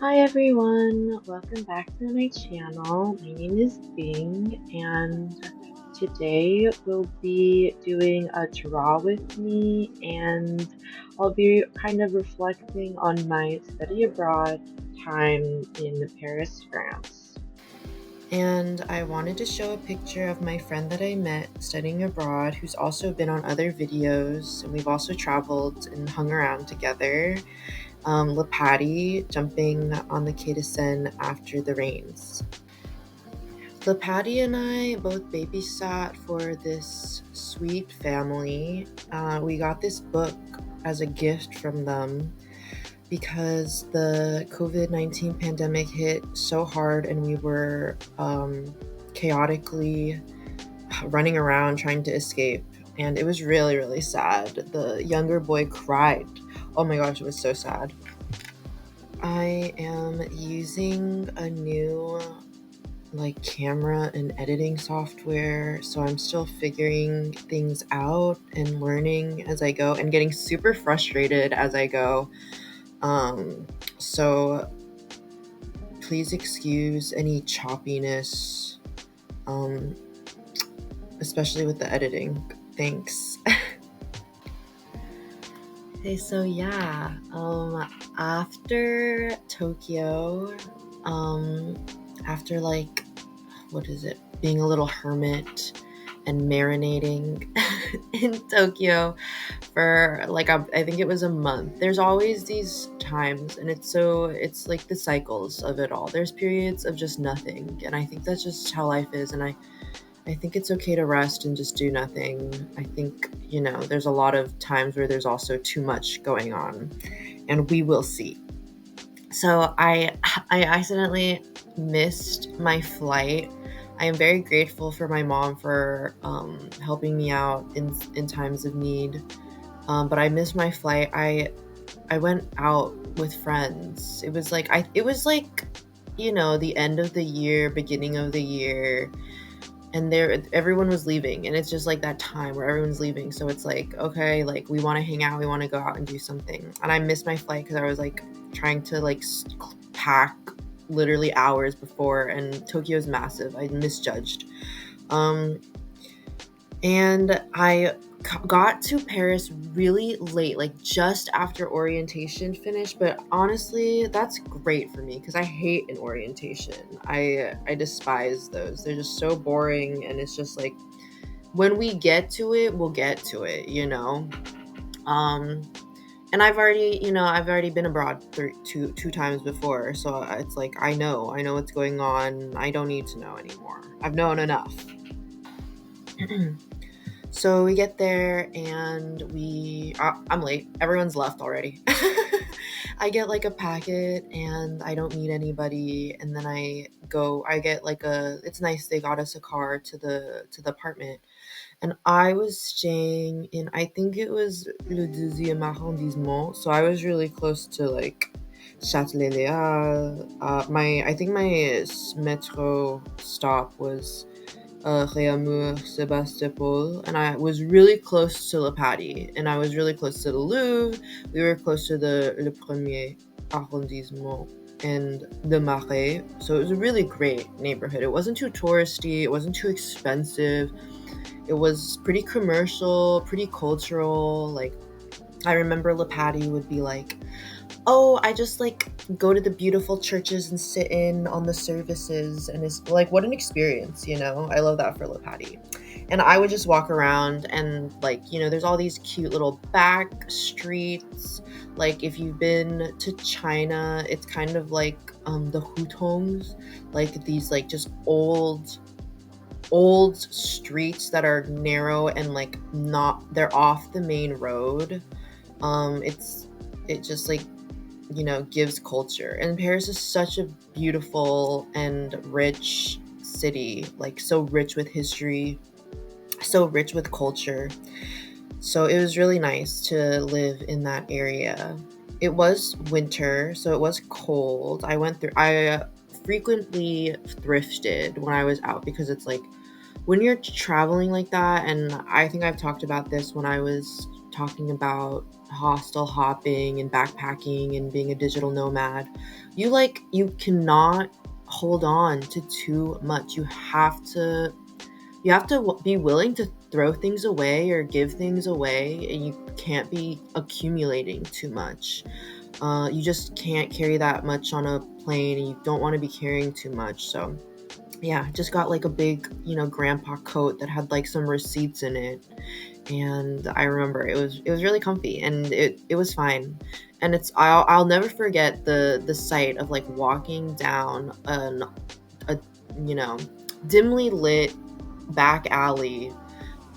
Hi everyone, welcome back to my channel. My name is Bing, and today we'll be doing a draw with me, and I'll be kind of reflecting on my study abroad time in Paris, France. And I wanted to show a picture of my friend that I met studying abroad, who's also been on other videos, and we've also traveled and hung around together. Le Patty jumping on the quai de Seine after the rains. Le Patty and I both babysat for this sweet family. We got this book as a gift from them because the COVID-19 pandemic hit so hard and we were chaotically running around trying to escape. And it was really, really sad. The younger boy cried. Oh my gosh, it was so sad. I am using a new camera and editing software, so I'm still figuring things out and learning as I go and getting super frustrated as I go. So please excuse any choppiness, especially with the editing. Thanks. Okay, so yeah, after Tokyo, after being a little hermit and marinating in Tokyo for I think it was a month. There's always these times, and it's like the cycles of it all. There's periods of just nothing, and I think that's just how life is, and I think it's okay to rest and just do nothing. I think, there's a lot of times where there's also too much going on, and we will see. So I accidentally missed my flight. I am very grateful for my mom for helping me out in times of need. But I missed my flight. I went out with friends. It was the end of the year, beginning of the year, and everyone was leaving, and it's just like that time where everyone's leaving, so it's like, okay, like we want to hang out, we want to go out and do something. And I missed my flight because I was trying to pack literally hours before, and Tokyo is massive. I misjudged. And I got to Paris really late, just after orientation finished. But honestly, that's great for me because I hate an orientation. I despise those. They're just so boring, and it's just like when we get to it, we'll get to it, And I've already been abroad two times before, so it's like I know what's going on. I don't need to know anymore. I've known enough. So we get there and I'm late. Everyone's left already. I get a packet and I don't meet anybody. And then I get it's nice. They got us a car to the apartment. And I was staying in, I think it was le 12e arrondissement. So I was really close to Châtelet-Léal. I think my metro stop was Réaumur, Sébastopol, and I was really close to Le Patty, and I was really close to the Louvre. We were close to Le Premier arrondissement and the Marais, so it was a really great neighborhood. It wasn't too touristy, it wasn't too expensive, it was pretty commercial, pretty cultural. I remember Le Patty would be like, oh, I just go to the beautiful churches and sit in on the services, and it's what an experience, I love that for Le Patty. And I would just walk around and there's all these cute little back streets. If you've been to China, it's kind of like the hutongs, these just old streets that are narrow and they're off the main road. It just gives culture. And Paris is such a beautiful and rich city, so rich with history, so rich with culture. So it was really nice to live in that area. It was winter, so it was cold. I frequently thrifted when I was out because it's when you're traveling like that, and I think I've talked about this when I was talking about hostel hopping and backpacking and being a digital nomad, you cannot hold on to too much. You have to be willing to throw things away or give things away, and you can't be accumulating too much. You just can't carry that much on a plane, and you don't want to be carrying too much. So yeah, just got like a big, grandpa coat that had like some receipts in it, and I remember it was really comfy, and it was fine. And I'll never forget the sight of like walking down a you know dimly lit back alley,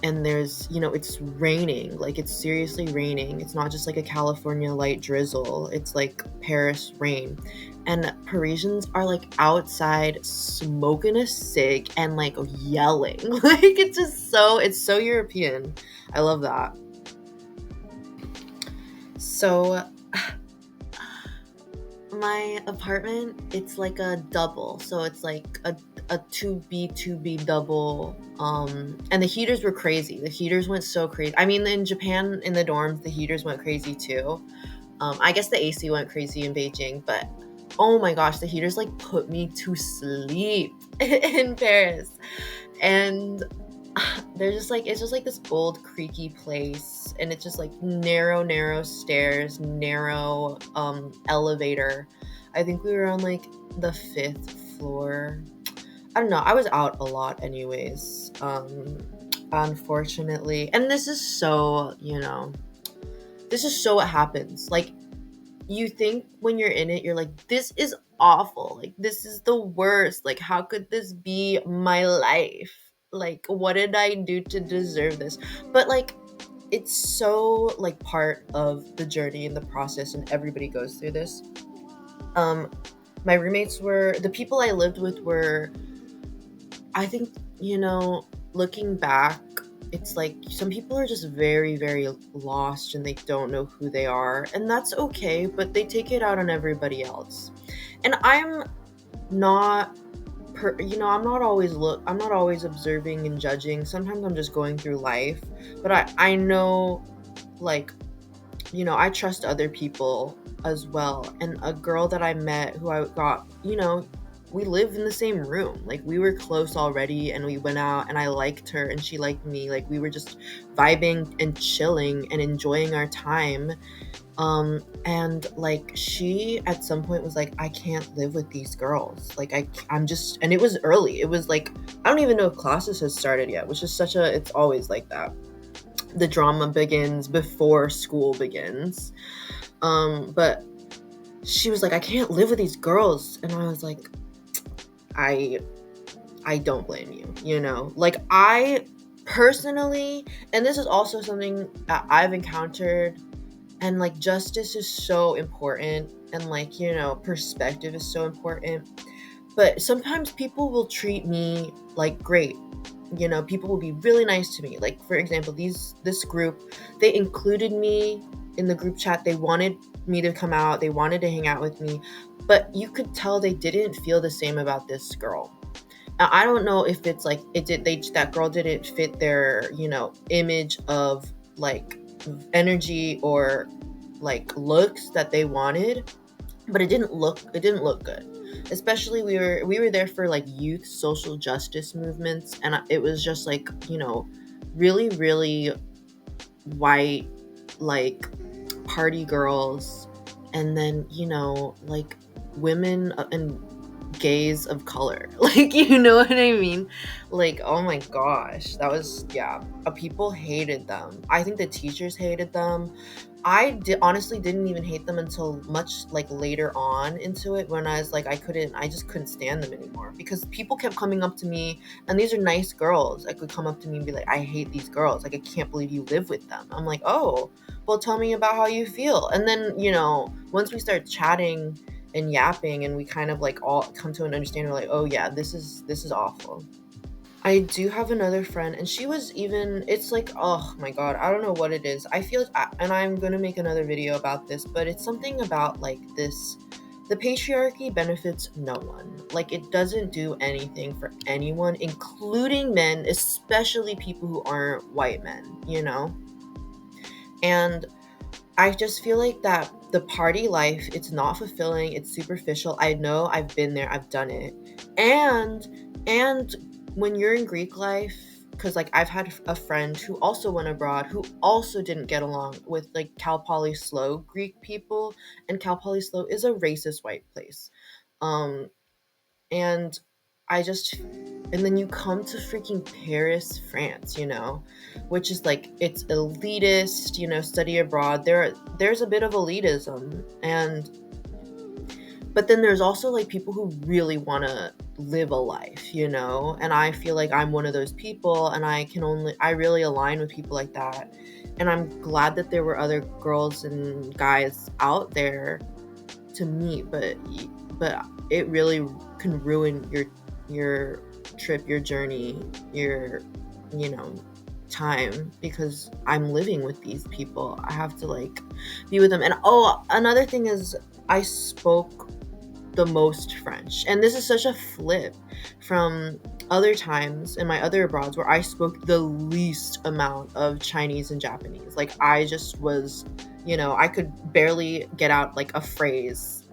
and it's raining, like it's seriously raining. It's not just like a California light drizzle, it's like Paris rain. And Parisians are like outside smoking a cig and like yelling. Like it's so European. I love that. So my apartment, it's like a double, so it's like a 2B double. And the heaters were crazy. The heaters went so crazy. I mean, in Japan, in the dorms, the heaters went crazy too. I guess the AC went crazy in Beijing, but oh my gosh, the heaters like put me to sleep in Paris. And there's just like it's just like this old creaky place, and it's just like narrow stairs, narrow elevator. I think we were on like the 5th floor. I don't know, I was out a lot anyways, unfortunately. And this is so what happens. Like, you think when you're in it, you're like, this is awful. Like, this is the worst. Like, how could this be my life? Like, what did I do to deserve this? But like, it's so like part of the journey and the process, and everybody goes through this. Um, my roommates were the people I lived with were, I think, looking back, it's like some people are just very, very lost and they don't know who they are. And that's okay, but they take it out on everybody else. And not I'm not always observing and judging. Sometimes I'm just going through life. But I know, like, I trust other people as well. And a girl that I met who I got, we lived in the same room. Like, we were close already, and we went out, and I liked her and she liked me. Like, we were just vibing and chilling and enjoying our time. And like, she at some point was like, I can't live with these girls. Like, I'm just, and it was early. It was like, I don't even know if classes had started yet, which is it's always like that. The drama begins before school begins. But she was like, I can't live with these girls. And I was like, I I don't blame you, Like, I personally, and this is also something that I've encountered, and like, justice is so important, and like, perspective is so important. But sometimes people will treat me like great. People will be really nice to me. Like, for example, this group, they included me in the group chat. They wanted me to come out. They wanted to hang out with me. But you could tell they didn't feel the same about this girl. Now, I don't know if it's like that girl didn't fit their, image of like energy or like looks that they wanted, but it didn't look good. Especially, we were there for like youth social justice movements, and it was just like, really, really white, like, party girls, and then, like, women and gays of color. Like, you know what I mean? Like, oh my gosh, that was, yeah. People hated them. I think the teachers hated them. Honestly didn't even hate them until much like later on into it, when I was like, I just couldn't stand them anymore, because people kept coming up to me, and these are nice girls. I could come up to me and be like, I hate these girls. Like, I can't believe you live with them. I'm like, oh, well, tell me about how you feel. And then, once we start chatting and yapping, and we kind of like all come to an understanding, we're like, oh yeah, this is awful. I do have another friend, and she was even, it's like, oh my god, I don't know what it is. I feel, and I'm gonna make another video about this, but it's something about like this, the patriarchy benefits no one. Like, it doesn't do anything for anyone, including men, especially people who aren't white men, And I just feel like that the party life, it's not fulfilling, it's superficial. I know, I've been there, I've done it. And when you're in Greek life, because like I've had a friend who also went abroad who also didn't get along with like Cal Poly Slow Greek people, and Cal Poly Slow is a racist white place. Um, and I just and then you come to freaking Paris, France, which is like it's elitist, study abroad. There's a bit of elitism, and but then there's also like people who really want to live a life, and I feel like I'm one of those people, and I really align with people like that. And I'm glad that there were other girls and guys out there to meet, but it really can ruin your trip, your journey, your you know time, because I'm living with these people. I have to like be with them. And oh, another thing is I spoke the most French. And this is such a flip from other times in my other abroads where I spoke the least amount of Chinese and Japanese. Like I just was, I could barely get out like a phrase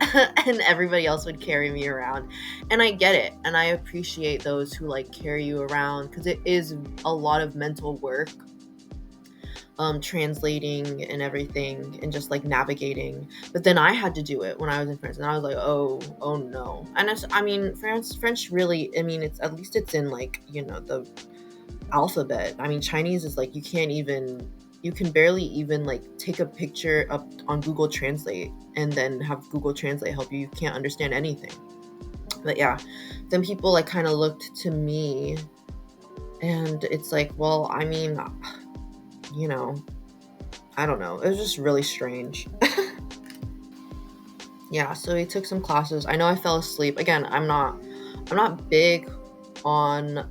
and everybody else would carry me around. And I get it. And I appreciate those who like carry you around, because it is a lot of mental work, translating and everything, and just like navigating. But then I had to do it when I was in France, and I was like, oh no. And French really, it's at least it's in like, the alphabet. Chinese is like you can barely even like take a picture up on Google Translate and then have Google Translate help you. You can't understand anything. But yeah, then people like kind of looked to me, and it's like, well, I don't know. It was just really strange. Yeah, so we took some classes. I know I fell asleep. Again, I'm not big on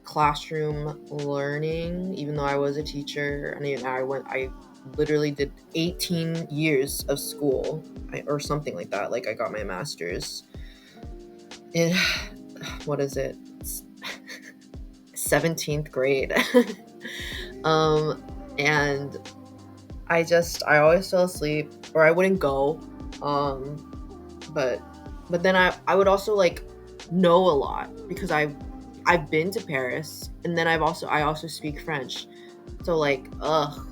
classroom learning, even though I was a teacher. And I literally did 18 years of school, or something like that. Like I got my master's in, what is it? 17th grade. And I always fell asleep, or I wouldn't go. But then I would also like know a lot, because I've been to Paris, and then I also speak French. So like,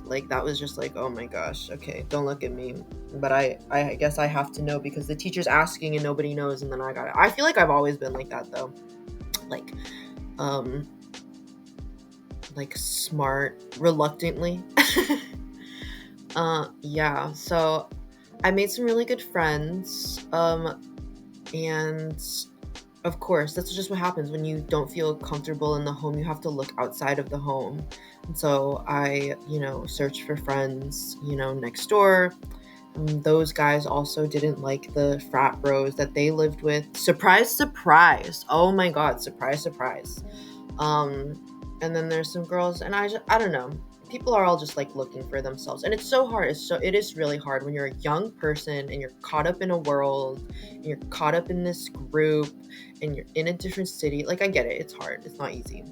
like that was just like, oh my gosh, okay, don't look at me. But I guess I have to know, because the teacher's asking and nobody knows, and then I got it. I feel like I've always been like that though. Like, like smart reluctantly. Yeah, so I made some really good friends, and of course that's just what happens when you don't feel comfortable in the home. You have to look outside of the home. And so I searched for friends next door. Those guys also didn't like the frat bros that they lived with. Surprise, surprise. Oh my god, surprise, surprise. And then there's some girls, and I don't know. People are all just like looking for themselves, and it's so hard. It is really hard when you're a young person and you're caught up in a world, and you're caught up in this group, and you're in a different city. Like I get it. It's hard. It's not easy.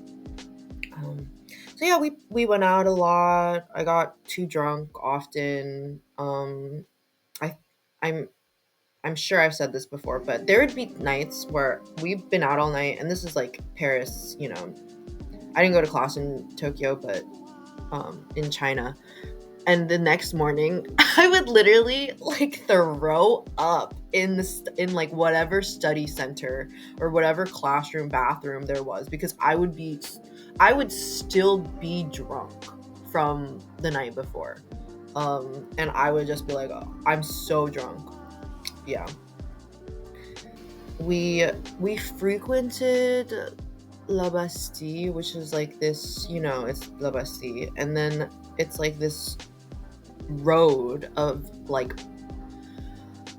So yeah, we went out a lot. I got too drunk often. I I'm I'm sure I've said this before, but there would be nights where we've been out all night, and this is like Paris. I didn't go to class in Tokyo, but in China. And the next morning, I would literally like throw up in like whatever study center or whatever classroom bathroom there was, because I would still be drunk from the night before. And I would just be like, oh, I'm so drunk. Yeah. We frequented La Bastille, which is like this, it's La Bastille, and then it's like this road of like,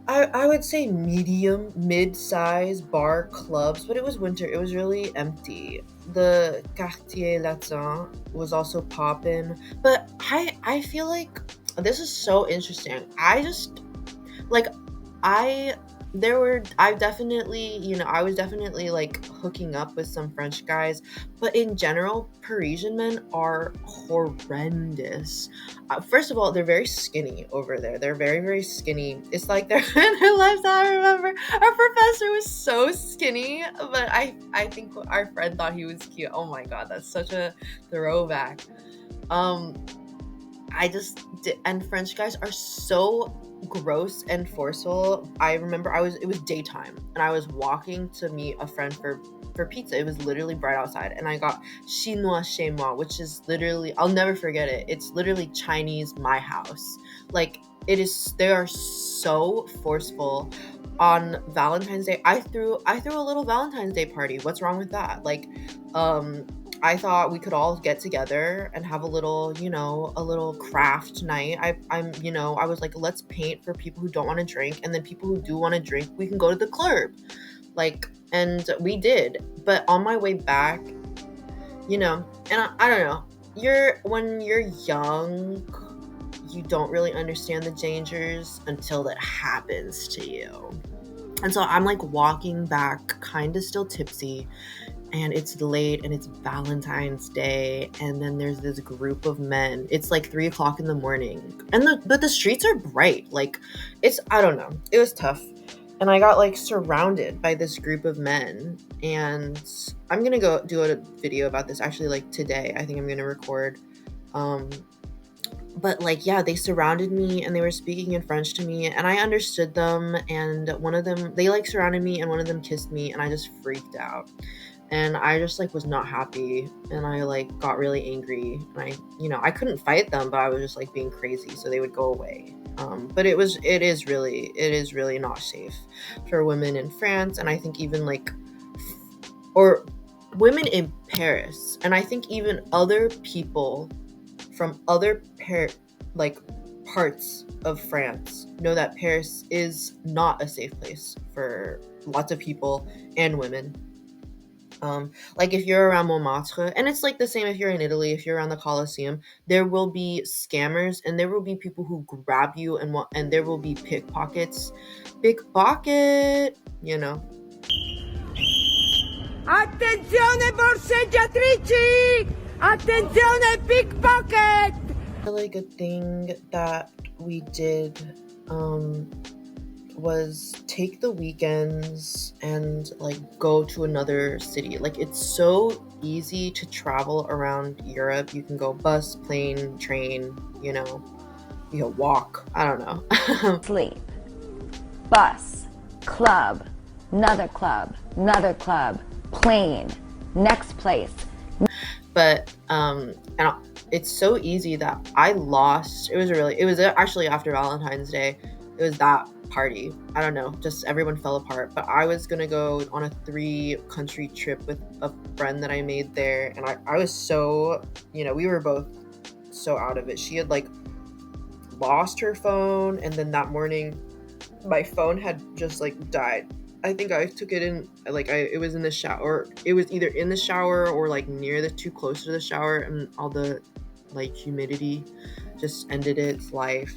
I would say mid-size bar clubs, but it was winter. It was really empty. The Quartier Latin was also poppin', but I feel like this is so interesting. I just like I I definitely, I was definitely like hooking up with some French guys, but in general, Parisian men are horrendous. First of all, they're very skinny over there. They're very, very skinny. It's like they're in their lives. I remember our professor was so skinny, but I think our friend thought he was cute. Oh my god, that's such a throwback. Um, and French guys are so gross and forceful. I remember it was daytime and I was walking to meet a friend for pizza. It was literally bright outside and I got chinois chez moi, which is literally, I'll never forget it. It's literally Chinese my house. Like they are so forceful. On Valentine's Day, I threw a little Valentine's Day party. What's wrong with that? Like, I thought we could all get together and have a little, a little craft night. I was like, let's paint for people who don't want to drink, and then people who do want to drink, we can go to the club. Like, and we did. But on my way back, and I don't know, when you're young, you don't really understand the dangers until that happens to you. And so I'm like walking back, kind of still tipsy, and it's late and it's Valentine's Day, and then there's this group of men. It's like 3 o'clock in the morning, but the streets are bright. Like, I don't know. It was tough, and I got like surrounded by this group of men. And I'm gonna go do a video about this actually, like today. I think I'm gonna record. But like, yeah, they surrounded me and they were speaking in French to me, and I understood them. And one of them, they like surrounded me, and one of them kissed me, and I just freaked out. And I just like was not happy, and I like got really angry, and I couldn't fight them, but I was just like being crazy, so they would go away. But it is really not safe for women in France, and I think even like, or women in Paris, and I think even other people from other like parts of France know that Paris is not a safe place for lots of people and women. Like if you're around Montmartre, and it's like the same if you're in Italy, if you're around the Colosseum, there will be scammers and there will be people who grab you and there will be pickpockets. Pickpocket, Attenzione borseggiatrici! Attenzione pickpocket! Really good thing that we did was take the weekends and like go to another city. Like, it's so easy to travel around Europe. You can go bus, plane, train, you can walk. I don't know. Sleep, bus, club, another club, plane, next place. But and it's so easy that I lost. It was actually after Valentine's Day. It was that party. I don't know, just everyone fell apart. But I was gonna go on a 3-country trip with a friend that I made there, and I was so, we were both so out of it. She had like lost her phone, and then that morning my phone had just like died. I think I took it in, like, it was in the shower. It was either in the shower or like too close to the shower, and all the like humidity just ended its life.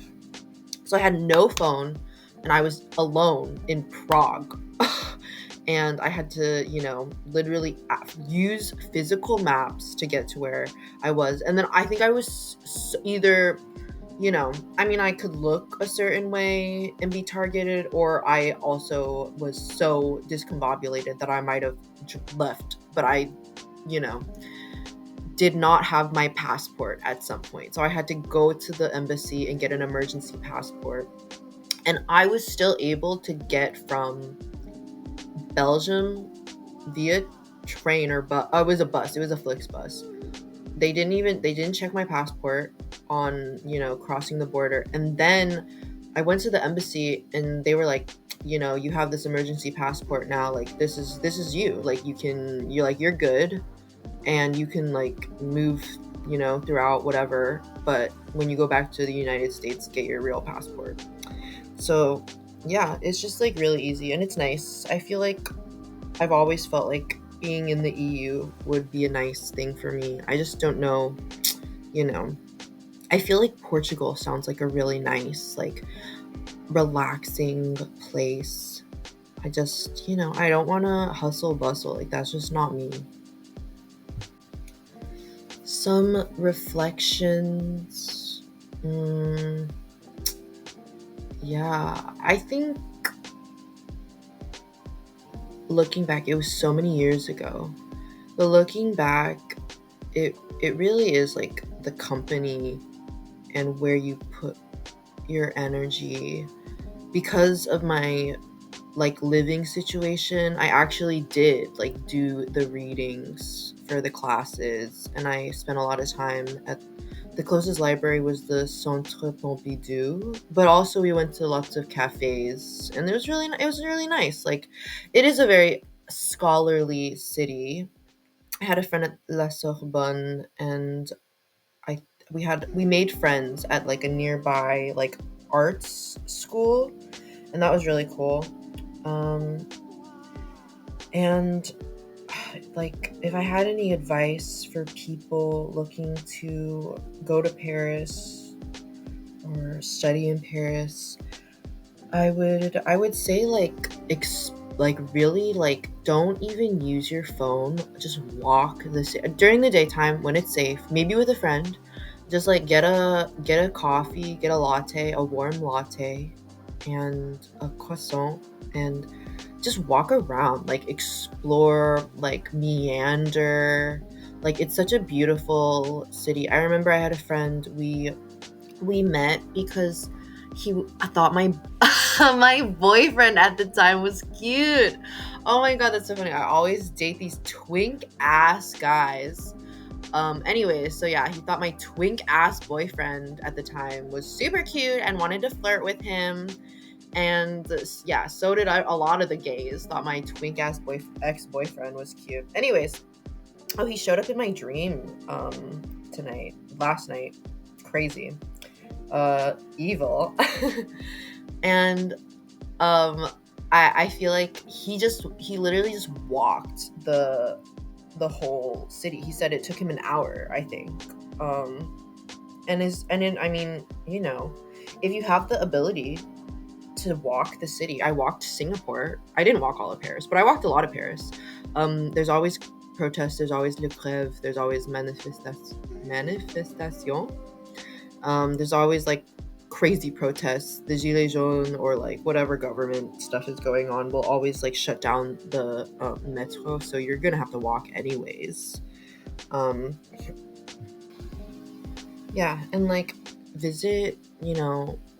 So I had no phone, and I was alone in Prague. And I had to, literally use physical maps to get to where I was. And then I think I was either, I could look a certain way and be targeted, or I also was so discombobulated that I might have left. But I, did not have my passport at some point. So I had to go to the embassy and get an emergency passport. And I was still able to get from Belgium via train or bus. It was a bus. It was a Flixbus. They didn't check my passport on, crossing the border. And then I went to the embassy and they were like, you have this emergency passport now. Like, this is you. Like, you're good. And you can like move, throughout whatever. But when you go back to the United States, get your real passport. So yeah, it's just like really easy and it's nice. I feel like I've always felt like being in the EU would be a nice thing for me. I just don't know, I feel like Portugal sounds like a really nice, like, relaxing place. I just, I don't want to hustle bustle. Like, that's just not me. Some reflections. Yeah, I think looking back, it was so many years ago. But looking back, it really is like the company and where you put your energy. Because of my like living situation, I actually did like do the readings for the classes, and I spent a lot of time at the closest library was the Centre Pompidou, but also we went to lots of cafes, and it was really nice. Like, it is a very scholarly city. I had a friend at La Sorbonne, and I we made friends at like a nearby like arts school, and that was really cool. And like, if I had any advice for people looking to go to Paris or study in Paris, I would say like like really like don't even use your phone. Just walk during the daytime when it's safe, maybe with a friend. Just like get a coffee, get a latte, a warm latte, and a croissant, and just walk around, like explore, like meander. Like, it's such a beautiful city. I remember I had a friend, we met because I thought my my boyfriend at the time was cute. Oh my god, that's so funny. I always date these twink ass guys. Anyways, so yeah, he thought my twink ass boyfriend at the time was super cute and wanted to flirt with him. And yeah, so did a lot of the gays thought my twink ass ex-boyfriend was cute. Anyways, oh, he showed up in my dream last night. Crazy. Evil. And I feel like he literally just walked the whole city. He said it took him an hour, I think. I mean, if you have the ability to walk the city. I walked Singapore. I didn't walk all of Paris, but I walked a lot of Paris. There's always protests, there's always le grève, there's always manifestation. There's always like crazy protests. The Gilets jaunes, or like whatever government stuff is going on, will always like shut down the metro, so you're gonna have to walk anyways. Yeah, and like visit,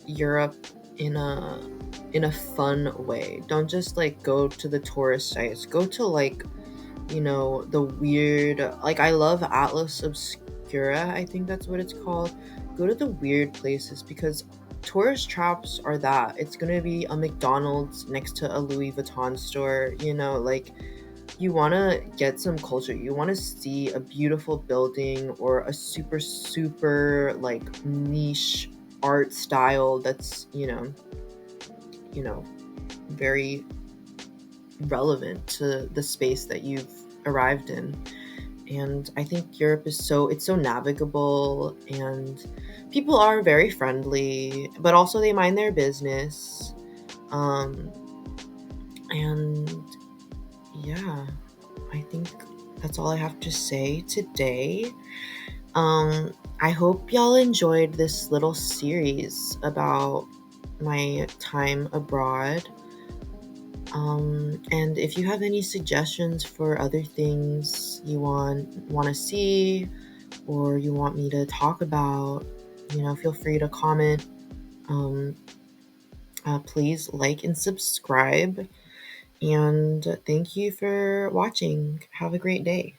Europe in a fun way. Don't just like go to the tourist sites. Go to like, the weird, like, I love Atlas Obscura, I think that's what it's called. Go to the weird places, because tourist traps are that. It's gonna be a McDonald's next to a Louis Vuitton store, like, you want to get some culture. You want to see a beautiful building or a super, super like niche art style that's, very relevant to the space that you've arrived in. And I think Europe it's so navigable, and people are very friendly, but also they mind their business. And yeah, I think that's all I have to say today. I hope y'all enjoyed this little series about my time abroad. And if you have any suggestions for other things you want to see, or you want me to talk about, feel free to comment. Please like and subscribe. And thank you for watching. Have a great day.